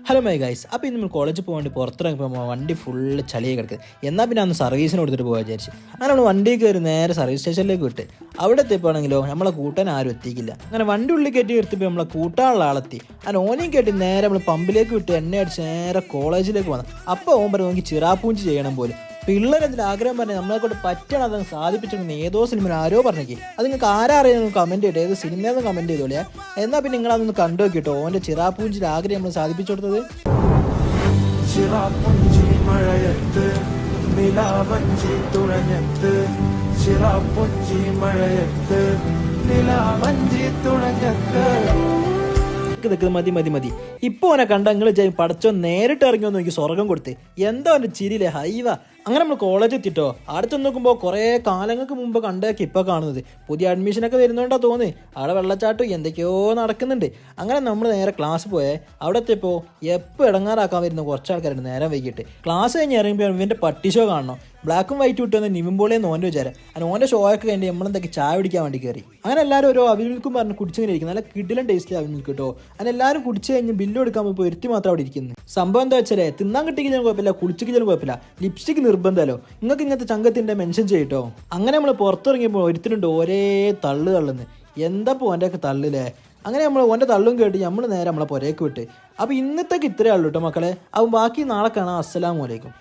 Hello my guys. അപ്പോൾ ഇന്ന് നമ്മൾ കോളേജിൽ പോകാൻ വേണ്ടി പുറത്തിറങ്ങിയപ്പോൾ വണ്ടി ഫുള്ള് ചളിയായി കിടക്കുന്നത്. എന്നാൽ പിന്നെ അന്ന് സർവീസിന് കൊടുത്തിട്ട് പോകാൻ വിചാരിച്ചു. അങ്ങനെ നമ്മൾ വണ്ടി കയറി നേരെ സർവീസ് സ്റ്റേഷനിലേക്ക് വിട്ട് അവിടെ എത്തിയപ്പോഴാണെങ്കിലോ നമ്മളെ കൂട്ടാൻ ആരും എത്തിക്കില്ല. അങ്ങനെ വണ്ടി ഉള്ളിൽ കയറ്റി നിർത്തിയപ്പോൾ നമ്മളെ കൂട്ടാനുള്ള ആളെത്തി. അങ്ങനെ ഓനെയും കയറ്റി നേരെ നമ്മൾ പമ്പിലേക്ക് വിട്ട് എണ്ണ അടിച്ച് നേരെ കോളേജിലേക്ക് വന്നു. അപ്പോൾ ഓൻ പറഞ്ഞു നോക്കി ചിറാപ്പൂഞ്ചി ചെയ്യണം പോലും. പിള്ളേരെന്തിൽ ആഗ്രഹം പറഞ്ഞാൽ നമ്മളെ കൊണ്ട് പറ്റണം അതൊന്ന് സാധിപ്പിച്ചിട്ടുണ്ട്. ഏതോ സിനിമ ആരോ പറഞ്ഞേക്ക് അത് നിങ്ങൾക്ക് ആരാ അറിയാൻ കമൻറ്റ് ചെയ്തു, ഏത് സിനിമയെന്ന് കമൻറ്റ് ചെയ്തോളിയാ. എന്നാൽ പിന്നെ നിങ്ങളതൊന്ന് കണ്ടു നോക്കിട്ടോ. ഓൻ്റെ ചിറാപ്പൂഞ്ചിൻ്റെ ആഗ്രഹം നമ്മൾ സാധിപ്പിച്ചു കൊടുത്തത്. ചിറാപ്പുഞ്ചി മഴയത്ത് നിലാവഞ്ചി തുഴഞ്ഞത്ത്, ചിറാപ്പുഞ്ചി മഴയത്ത് നിലാവഞ്ചി തുഴഞ്ഞത്ത്. മതി ഇപ്പൊ ഓനെ കണ്ട നിങ്ങൾ പടച്ചോ നേരിട്ട് ഇറങ്ങി വന്ന് നോക്കി സ്വർഗം കൊടുത്ത്. എന്താ അവൻ്റെ ചിരിയിലെ ഹൈവ. അങ്ങനെ നമ്മൾ കോളേജ് എത്തിട്ടോ. അടുത്ത് നോക്കുമ്പോൾ കുറേ കാലങ്ങൾക്ക് മുമ്പ് കണ്ടൊക്കെ ഇപ്പോൾ കാണുന്നത്. പുതിയ അഡ്മിഷനൊക്കെ വരുന്നോണ്ടാ തോന്നി. അവിടെ വെള്ളച്ചാട്ടം എന്തൊക്കെയോ നടക്കുന്നുണ്ട്. അങ്ങനെ നമ്മൾ നേരെ ക്ലാസ് പോയേ. അവിടെ എത്തിയപ്പോൾ എപ്പോൾ ഇടങ്ങാറാക്കാൻ വരുന്ന കുറച്ച് ആൾക്കാരുണ്ട് നേരം വൈകിട്ട്. ക്ലാസ് കഴിഞ്ഞ് ഇറങ്ങിയപ്പോൾ ഇവൻ്റെ പട്ടി ഷോ കാണണം. ബ്ലാക്കും വൈറ്റ് വിട്ട് വന്ന് നിവിമ്പോളേന്ന് ഓൻ്റെ വിചാരം. അങ്ങനെ ഓൻ്റെ ഷോ ഒക്കെ കഴിഞ്ഞ് നമ്മളെന്തൊക്കെ ചായ പിടിക്കാൻ വേണ്ടി കയറി. അങ്ങനെ എല്ലാവരും ഓരോ അവിൽക്കും പറഞ്ഞ് കുടിച്ചിങ്ങനെ ഇരിക്കും. നല്ല കിടിലൻ ടേസ്റ്റിൽ അവിൽക്ക് കേട്ടോ. അങ്ങനെ എല്ലാവരും കുടിച്ച് കഴിഞ്ഞ് ബില്ല് എടുക്കാൻ പോയി ഒരുത്തി മാത്രം അവിടെ ഇരിക്കുന്നത്. സംഭവം എന്താ വെച്ചാലേ, തിന്നാൻ കിട്ടിയെങ്കിലും കുഴപ്പമില്ല, കുളിച്ചില്ലെങ്കിലും കുഴപ്പമില്ല, ലിപ്സ്റ്റിക് നിർബന്ധമല്ലോ. നിങ്ങൾക്ക് ഇങ്ങനത്തെ ചങ്കത്തിൻ്റെ മെൻഷൻ ചെയ്യട്ടോ. അങ്ങനെ നമ്മൾ പുറത്തിറങ്ങിയപ്പോൾ ഒരുത്തിനുണ്ട് ഒരേ തള്ളുന്ന്. എന്താ ഓൻ്റെയൊക്കെ തള്ളില്ലേ. അങ്ങനെ നമ്മൾ ഓൻ്റെ തള്ളും കേട്ട് നമ്മൾ നേരെ നമ്മളെ പുരയ്ക്ക് വിട്ട്. അപ്പോൾ ഇന്നത്തേക്ക് ഇത്രയേ ഉള്ളൂ കേട്ടോ മക്കളെ. അപ്പം ബാക്കി നാളെ കാണാം. അസ്സലാമു അലൈക്കും.